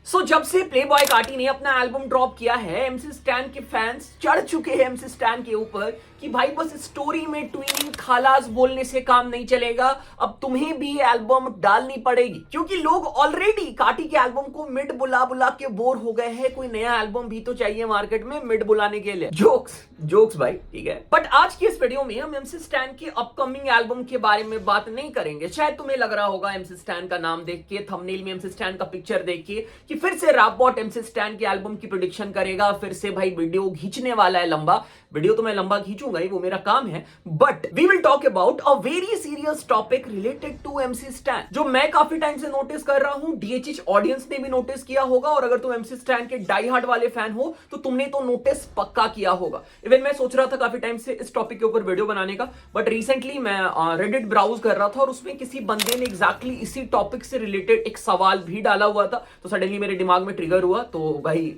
जब से Playboy Carti ने अपना एल्बम ड्रॉप किया है, एमसी स्टैन के फैंस चढ़ चुके हैं एमसी स्टैन के ऊपर कि भाई बस स्टोरी में ट्विनिंग खालास बोलने से काम नहीं चलेगा, अब तुम्हें भी एल्बम डालनी पड़ेगी। क्योंकि लोग ऑलरेडी कार्टी के एल्बम को मिड बुला बुला के बोर हो गए हैं, कोई नया एल्बम भी तो चाहिए मार्केट में मिड बुलाने के लिए। जोक्स भाई, ठीक है। बट आज की इस वीडियो में हम एमसी स्टैन के अपकमिंग एल्बम के बारे में बात नहीं करेंगे। शायद तुम्हें लग रहा होगा एमसी स्टैन का नाम देख के, थंबनेल में एमसी स्टैन का पिक्चर देख के कि फिर से रैप बॉट एमसी स्टैन के एल्बम की प्रेडिक्शन करेगा, फिर से भाई वीडियो खींचने वाला है लंबा। वीडियो तो मैं लंबा खींचूंगा ही, वो मेरा काम है। But we will talk about a very serious topic related to MC Stan, जो मैं काफी टाइम से नोटिस कर रहा हूं, डीएचएच ऑडियंस ने भी नोटिस किया होगा, और अगर तुम एमसी स्टैन के डाई हार्ड वाले फैन हो तो तुमने तो नोटिस पक्का किया होगा। इवन मैं सोच रहा था काफी टाइम से इस टॉपिक के ऊपर वीडियो बनाने का, बट रिसेंटली मैं रेडिट ब्राउज कर रहा था और उसमें किसी बंदे ने एग्जैक्टली इसी टॉपिक से रिलेटेड एक सवाल भी डाला हुआ था, तो सडनली मेरे दिमाग में ट्रिगर हुआ। तो भाई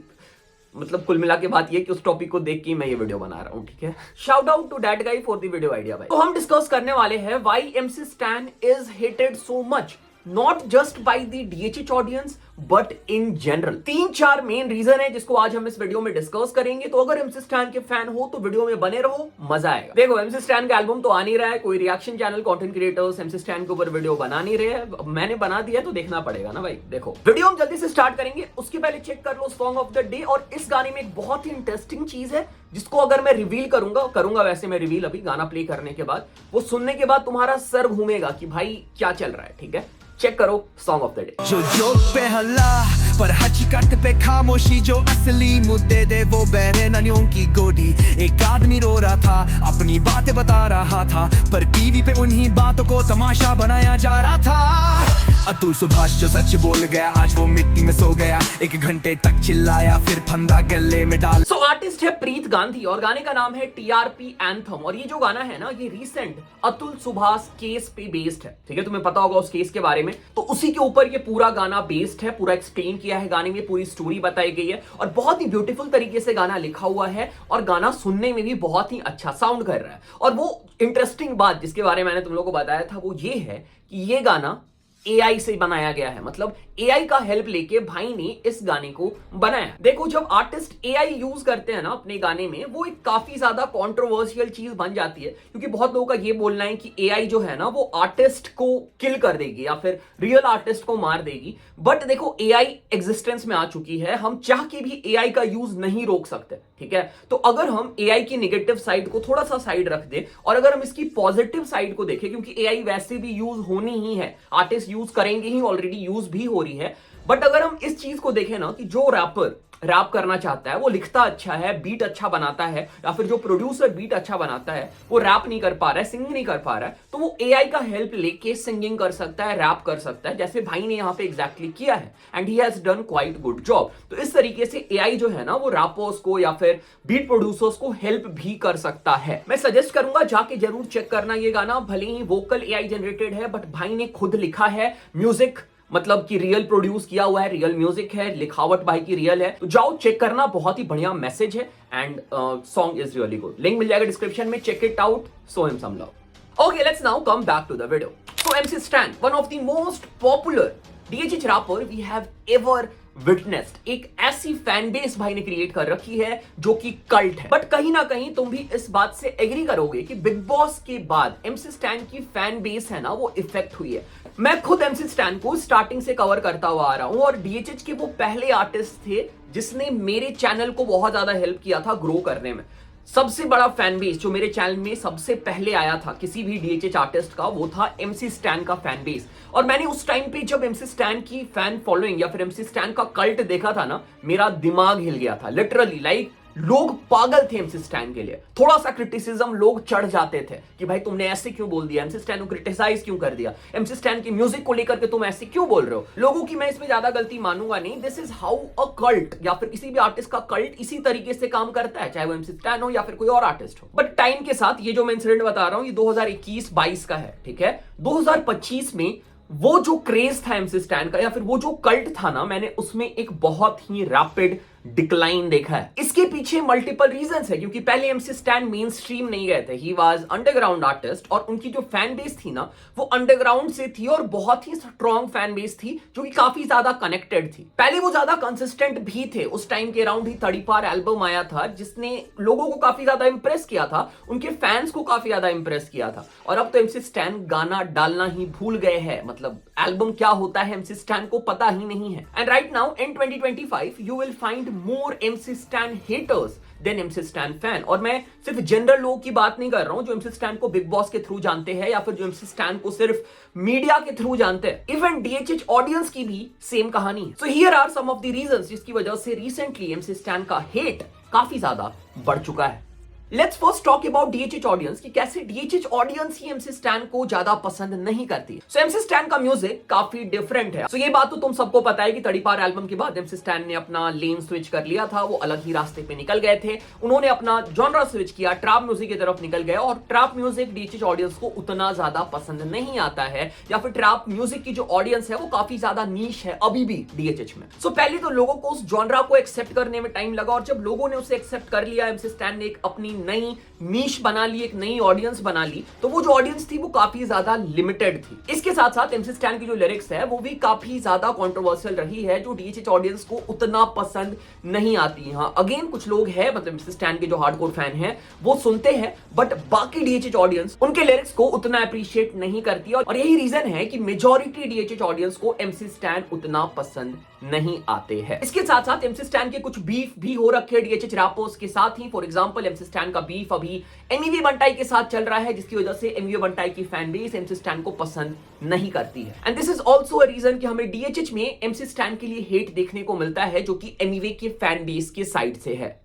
मतलब कुल मिला के बात ये कि उस टॉपिक को देख के मैं ये वीडियो बना रहा हूं, ठीक है। Shout out to that guy for the video idea भाई। तो हम डिस्कस करने वाले हैं why MC Stan is hated so much, not just by the DHH audience but in general. 3-4 main reason है जिसको आज हम इस वीडियो में डिस्कस करेंगे। तो अगर एमसी स्टैन के फैन हो तो वीडियो में बने रहो, मजा आएगा। देखो, एमसी स्टैन का एल्बम तो आ नहीं रहा है, कोई reaction channel content creators MC stand के ऊपर वीडियो बना नहीं रहे हैं। मैंने बना दिया तो देखना पड़ेगा ना भाई। देखो, वीडियो हम जल्दी से स्टार्ट करेंगे, उसके पहले चेक कर लो सॉन्ग ऑफ द डे। और इस गाने में एक बहुत ही इंटरेस्टिंग चीज है जिसको अगर मैं रिवील करूंगा वैसे मैं रिवील अभी गाना प्ले करने के बाद, वो सुनने के बाद तुम्हारा सर घूमेगा कि भाई क्या चल रहा है, ठीक है। चेक करो सॉन्ग ऑफ द डे। जो जोक पे हल्ला पर हकीकत पे खामोशी, जो असली मुद्दे दे वो बहरे ननियों की गोदी। एक आदमी रो रहा था, अपनी बातें बता रहा था, पर टीवी पे उन्हीं बातों को तमाशा बनाया जा रहा था। अतुल सुभाष जो सच बोल गया, आज वो मिट्टी में सो गया। 1 घंटे तक चिल्लाया, फिर फंदा गले में डाल। सो आर्टिस्ट है प्रीत गांधी और गाने का नाम है टीआरपी एंथम। और ये जो गाना है ना, ये रिसेंट अतुल सुभाष केस पे बेस्ड है, ठीक है। तुम्हें पता होगा उस केस के बारे में, तो उसी के ऊपर ये पूरा गाना बेस्ड है। पूरा एक्सप्लेन किया है गाने में, पूरी स्टोरी बताई गई है और बहुत ही ब्यूटीफुल तरीके से गाना लिखा हुआ है। और गाना सुनने में भी बहुत ही अच्छा साउंड कर रहा है। और वो इंटरेस्टिंग बात जिसके बारे में मैंने तुम लोगों को बताया था वो ये है कि ये गाना एआई से बनाया गया है। मतलब एआई का हेल्प लेके भाई ने इस गाने को बनाया। देखो, जब आर्टिस्ट एआई यूज करते हैं ना अपने गाने में, वो एक काफी ज्यादा कंट्रोवर्शियल चीज बन जाती है। क्योंकि बहुत लोगों का ये बोलना है कि एआई जो है ना वो आर्टिस्ट को किल कर देगी या फिर रियल आर्टिस्ट को मार देगी। बट देखो, एआई एग्जिस्टेंस में आ चुकी है, हम चाह के भी एआई का यूज नहीं रोक सकते, ठीक है। तो अगर हम एआई की नेगेटिव साइड को थोड़ा सा साइड रख दे और अगर हम इसकी पॉजिटिव साइड को देखें, क्योंकि एआई वैसे भी यूज होनी ही है, आर्टिस्ट यूज करेंगे ही, ऑलरेडी यूज भी हो रही है। बट अगर हम इस चीज को देखें ना कि जो रैपर रैप करना चाहता है, वो लिखता अच्छा है, बीट अच्छा बनाता है, या फिर जो प्रोड्यूसर बीट अच्छा बनाता है वो रैप नहीं कर पा रहा है, सिंगिंग नहीं कर पा रहा है, तो वो एआई का हेल्प लेके सिंगिंग कर सकता है, रैप कर सकता है, जैसे भाई ने यहाँ पे एग्जैक्टली किया है। And he has done quite good job. तो इस तरीके से एआई जो है ना वो रैपर्स को या फिर बीट प्रोड्यूसर्स को हेल्प भी कर सकता है। मैं सजेस्ट करूंगा जाके जरूर चेक करना ये गाना। भले ही वोकल एआई जनरेटेड है बट भाई ने खुद लिखा है, म्यूजिक मतलब कि रियल प्रोड्यूस किया हुआ है, रियल म्यूजिक है, लिखावट भाई की रियल है। तो जाओ चेक करना, बहुत ही बढ़िया मैसेज है and song is really good. Link मिल जाएगा डिस्क्रिप्शन में, check it out, show him some love. Okay, let's now come back to the video. So MC Stan, one of the most popular DHH rapper we have ever witnessed. एक ऐसी fan base भाई ने create कर रखी है जो कि cult है। बट कहीं ना कहीं तुम भी इस बात से एग्री करोगे कि बिग बॉस के बाद एमसी स्टैन की फैन बेस है ना वो इफेक्ट हुई है। मैं खुद एमसी स्टैन को स्टार्टिंग से कवर करता हुआ आ रहा हूं और डीएचएच के वो पहले आर्टिस्ट थे जिसने मेरे चैनल को बहुत ज्यादा हेल्प किया था ग्रो करने में। सबसे बड़ा फैन बेस जो मेरे चैनल में सबसे पहले आया था किसी भी डीएचएच आर्टिस्ट का, वो था एमसी स्टैन का फैन बेस। और मैंने उस टाइम पे जब एमसी स्टैन की फैन फॉलोइंग या फिर एमसी स्टैन का कल्ट देखा था ना, मेरा दिमाग हिल गया था लिटरली। लाइक लोग पागल थे एमसी स्टैन के लिए। थोड़ा सा क्रिटिसिज्म लोग चढ़ जाते थे कि भाई तुमने ऐसे क्यों बोल दिया, एमसी स्टैन को क्रिटिसाइज क्यों कर दिया, एमसी स्टैन की म्यूजिक को लेकर के तुम ऐसे क्यों बोल रहे हो। लोगों की मैं इसमें ज्यादा गलती मानूंगा नहीं। This is how a cult या फिर किसी भी आर्टिस्ट का कल्ट इसी तरीके से काम करता है, चाहे वो एमसी स्टैन हो या फिर कोई और आर्टिस्ट हो। बट टाइम के साथ ये जो मैं इंसिडेंट बता रहा हूं ये 2021-22 का है, ठीक है। 2025 में वो जो क्रेज था एमसी स्टैन का या फिर वो जो कल्ट था ना, मैंने उसमें एक बहुत ही रैपिड डिक्लाइन देखा है। इसके पीछे मल्टीपल रीजंस है, क्योंकि पहले एमसी स्टैन मेन स्ट्रीम नहीं गए थे, ही वाज अंडरग्राउंड आर्टिस्ट, और उनकी जो फैन बेस थी ना वो अंडरग्राउंड से थी और बहुत ही स्ट्रॉन्ग फैन बेस थी जो कि काफी ज्यादा कनेक्टेड थी। पहले वो ज्यादा कंसिस्टेंट भी थे, उस टाइम के अराउंड ही 34 एल्बम आया था जिसने लोगों को काफी ज्यादा इंप्रेस किया था, उनके फैंस को काफी ज्यादा इंप्रेस किया था। और अब तो एमसी स्टैन गाना डालना ही भूल गए हैं, मतलब एल्बम क्या होता है एमसी स्टैन को पता ही नहीं है। And right now in 2025 you will find more MC stand haters then MC stand fan. और मैं सिर्फ जनरल लोगों की बात नहीं कर रहा हूं जो एमसी स्टैन को बिग बॉस के थ्रू जानते हैं या फिर जो एमसी स्टैन को सिर्फ मीडिया के थ्रू जानते हैं। इवन डीएचएच ऑडियंस की भी सेम कहानी है। So here are some of the reasons जिसकी वजह से रिसेंटली एमसी स्टैन का हेट काफी ज्यादा बढ़ चुका है। Let's first talk about DHH audience कि कैसे डीएचएच ऑडियंस ही एमसी स्टैन को ज्यादा पसंद नहीं करती। सो एमसी स्टैन का म्यूजिक काफी डिफरेंट है। सो ये बात तो तुम सबको पता है कि 34 एल्बम के बाद एमसी स्टैन ने अपना लेन स्विच कर लिया था, वो अलग ही रास्ते पे निकल गए थे। उन्होंने अपना जॉनरा स्विच किया, ट्रैप म्यूजिक की तरफ निकल गए, और ट्रैप म्यूजिक डीएचएच ऑडियंस को उतना ज्यादा पसंद नहीं आता है, या फिर ट्रैप म्यूजिक की जो ऑडियंस है वो काफी ज्यादा नीश है अभी भी डीएचएच में। सो पहले तो लोगों को उस जॉनरा को एक्सेप्ट करने में टाइम लगा, और जब लोगों ने उसे एक्सेप्ट कर लिया, एमसी स्टैन ने एक अपनी नई नीश बना ली, एक नई ऑडियंस बना ली, तो वो जो ऑडियंस थी वो काफी ज्यादा लिमिटेड थी। इसके साथ साथ एमसी स्टैन की जो लिरिक्स है वो भी काफी ज्यादा कंट्रोवर्शियल रही है, जो डीएचएच ऑडियंस को उतना पसंद नहीं आती। हाँ अगेन कुछ लोग हैं, मतलब एमसी स्टैन के जो हार्डकोर फैन हैं वो सुनते हैं, बट बाकी डीएचएच ऑडियंस उनके लिरिक्स को उतना अप्रिशिएट नहीं करती, और यही रीजन है कि मेजॉरिटी डीएचएच ऑडियंस को एमसी स्टैन उतना पसंद नहीं आते हैं। इसके साथ साथ एमसी स्टैन के कुछ बीफ भी हो रखे डीएचएच रैपर्स के साथ ही। फॉर एग्जांपल एमसी स्टैन का बीफ अभी एमवी बंटाई के साथ चल रहा है, जिसकी वजह से एमवी बंटाई की फैन बेस एमसी स्टैन को पसंद नहीं करती है। And this is also a reason कि हमें डीएचएच में एमसी स्टैन के लिए हेट देखने को मिलता है, जो कि एमवी के फैन बेस के साइड से है।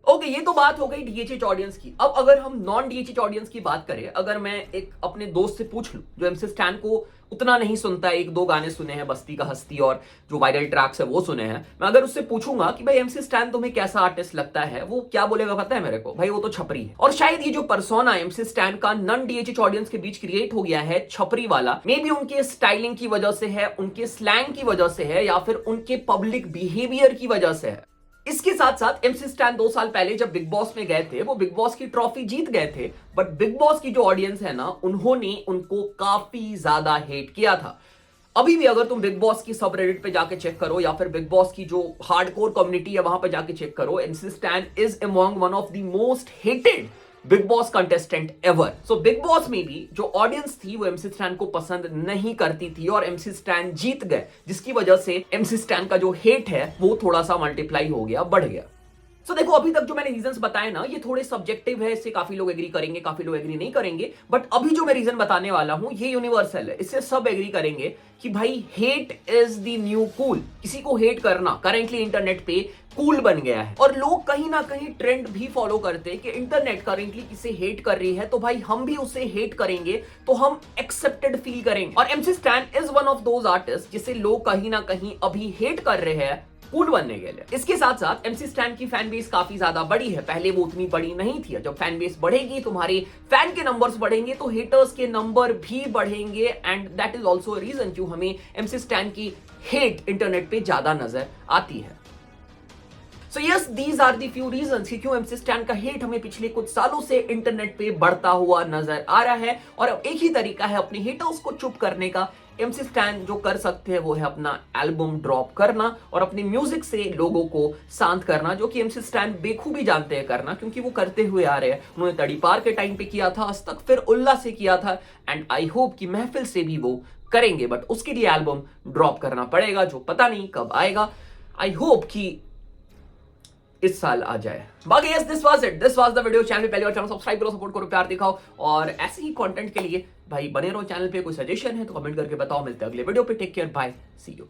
ओके ये तो बात हो गई डीएचएच ऑडियंस की। अब अगर हम नॉन डीएचएच ऑडियंस की बात करें, अगर मैं एक अपने दोस्त से पूछ लूं जो एमसी स्टैन को उतना नहीं सुनता, एक दो गाने सुने हैं, बस्ती का हस्ती और जो वायरल ट्रैक्स है वो सुने हैं, मैं अगर उससे पूछूंगा कि भाई एमसी स्टैन तुम्हें कैसा आर्टिस्ट लगता है, वो क्या बोलेगा पता है मेरे को? भाई वो तो छपरी है। और शायद ये जो पर्सोना एमसी स्टैन का नॉन डीएचएच ऑडियंस के बीच क्रिएट हो गया है, छपरी वाला, मे बी उनके स्टाइलिंग की वजह से है, उनके स्लैंग की वजह से है, या फिर उनके पब्लिक बिहेवियर की वजह से है। इसके साथ साथ एमसी स्टैन 2 साल पहले जब बिग बॉस में गए थे, वो बिग बॉस की ट्रॉफी जीत गए थे, बट बिग बॉस की जो ऑडियंस है ना, उन्होंने उनको काफी ज्यादा हेट किया था। अभी भी अगर तुम बिग बॉस की सब रेडिट पे जाके चेक करो, या फिर बिग बॉस की जो हार्डकोर कम्युनिटी है वहां पे जाके चेक करो, MC Stan is among one of the most hated big boss contestant ever. So big boss में भी जो ऑडियंस थी वो एमसी स्टैन को पसंद नहीं करती थी, और एमसी स्टैन जीत गए, जिसकी वजह से एमसी स्टैन का जो हेट है वो थोड़ा सा मल्टीप्लाई हो गया, बढ़ गया। सो देखो अभी तक जो मैंने रीजंस बताए ना, ये थोड़े सब्जेक्टिव है, इससे काफी लोग एग्री करेंगे, काफी लोग एग्री नहीं करेंगे, बट अभी जो मैं रीजन बताने वाला हूं ये यूनिवर्सल है, इससे सब एग्री करेंगे कि भाई hate is the new cool. किसी को हेट करना करेंटली इंटरनेट पे कूल बन गया है, और लोग कहीं ना कहीं ट्रेंड भी फॉलो करते हैं कि इंटरनेट करेंटली किसे हेट कर रही है तो भाई हम भी उसे हेट करेंगे, तो हम एक्सेप्टेड फील करेंगे। और MC Stan is one of those artist जिसे लोग कहीं ना कहीं अभी हेट कर रहे हैं कूल बनने के लिए। इसके साथ साथ एमसी स्टैन की फैन बेस काफी ज्यादा बड़ी है, पहले वो उतनी बड़ी नहीं थी। जब फैन बेस बढ़ेगी, तुम्हारे फैन के नंबर्स बढ़ेंगे, तो हेटर्स के नंबर भी बढ़ेंगे, and that is also a reason क्यों हमें एमसी स्टैन की हेट इंटरनेट पे ज्यादा नजर आती है। So yes these are the few reasons कि क्यों एमसी स्टैन का हेट हमें पिछले कुछ सालों से इंटरनेट पे बढ़ता हुआ नजर आ रहा है। और अब एक ही तरीका है अपने हेटर्स को चुप करने का। एमसी स्टैन जो कर सकते हैं वो है अपना एल्बम ड्रॉप करना और अपनी म्यूजिक से लोगों को शांत करना, जो कि एमसी स्टैन बेखूबी जानते हैं करना, क्योंकि वो करते हुए आ रहे हैं। उन्होंने तड़ीपार के टाइम पे किया था, आज तक फिर उल्ला से किया था, एंड आई होप कि महफिल से भी वो करेंगे, बट उसके लिए एल्बम ड्रॉप करना पड़ेगा, जो पता नहीं कब आएगा। आई होप कि इस साल आ जाए। बाकी yes this was it, this was the video. Channel पे पहले बार चैनल सब्सक्राइब करो, सपोर्ट करो, प्यार दिखाओ, और ऐसे ही कंटेंट के लिए भाई बने रहो चैनल पे। कोई सजेशन है तो कमेंट करके बताओ। मिलते हैं अगले वीडियो पे। Take care, bye, see you.